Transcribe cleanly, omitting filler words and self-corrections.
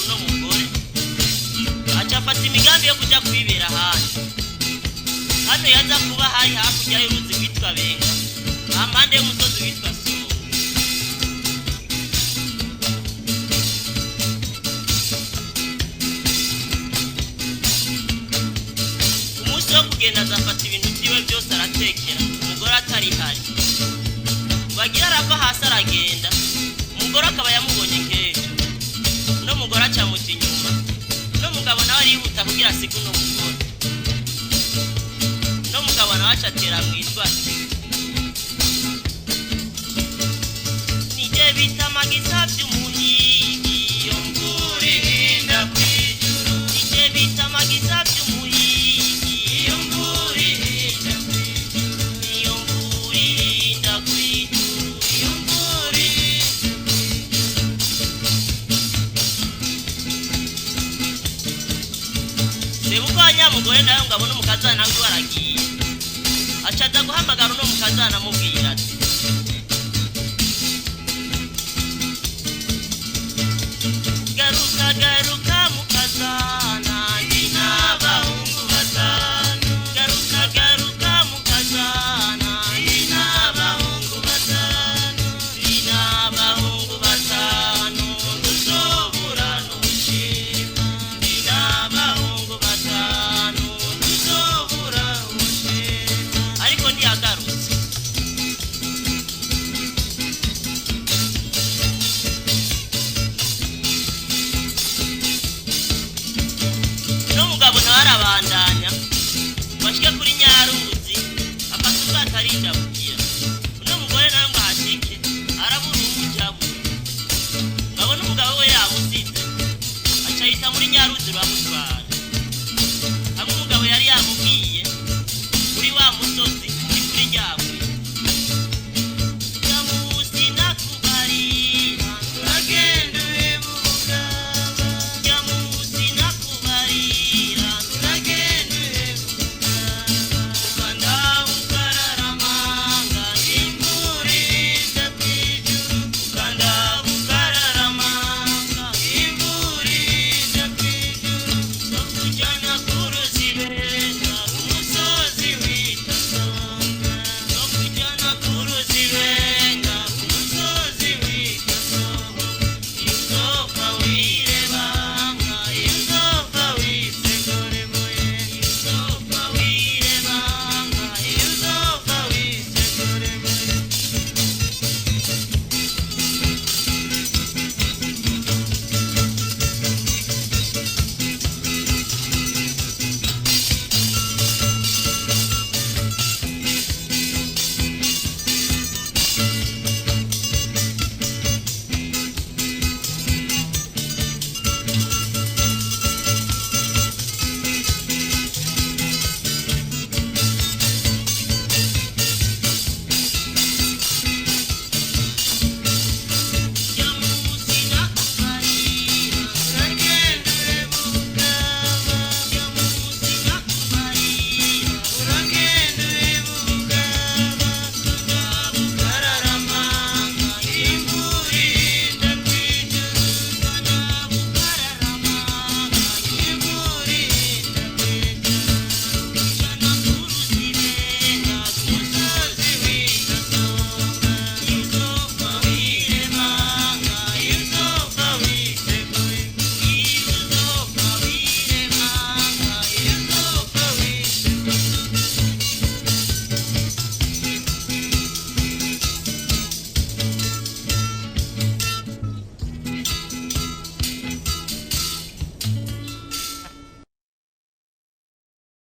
no mugore aca afata imigambi yo kuja kwibera hano hano yaza kuba hari hakurya y'uruzi rwitwa Benga hampande y'umusozi witwa Songa. Umunsi wo kugenda azafata ibintu vyiwe vyose aratekera umugore atari hari wagira arava hasi aragenda umugore akaba yamubonye nk'ejo no mugore acamuta inyuma no mugabo nawe arihuta kugira asiga uno mugore no mugabo nawe acatera mwitwa nije bita magiza vy'umuhigi iyo mvura ihinda kw'ijuru nije bita magiza vy'umuhigi iyo mvura ihinda kw'ijuru iyo mvura ihinda kw'ijuru iyo mvura sebuko anyamugore nayo ngabo n'umukazana nawe baragiye acaza guhamagara uno mukazana amubwira ati garuka garuka mukazana ndina bahungu batanu garuka garuka mukazana ndina bahungu batanu ndina bahungu batanu tuzobura n'ubushima ndina bahungu batanu tuzobura ubushima ariko ntiyagarutse n'umugabo nawe arabandanya bashike kuri Nyaruzi afata ubwato arijabukira uno mugore nawe ngo ahashike arabura umujabura ngabona umugabo we yabusize aca yita muri Nyaruzi rwamutwara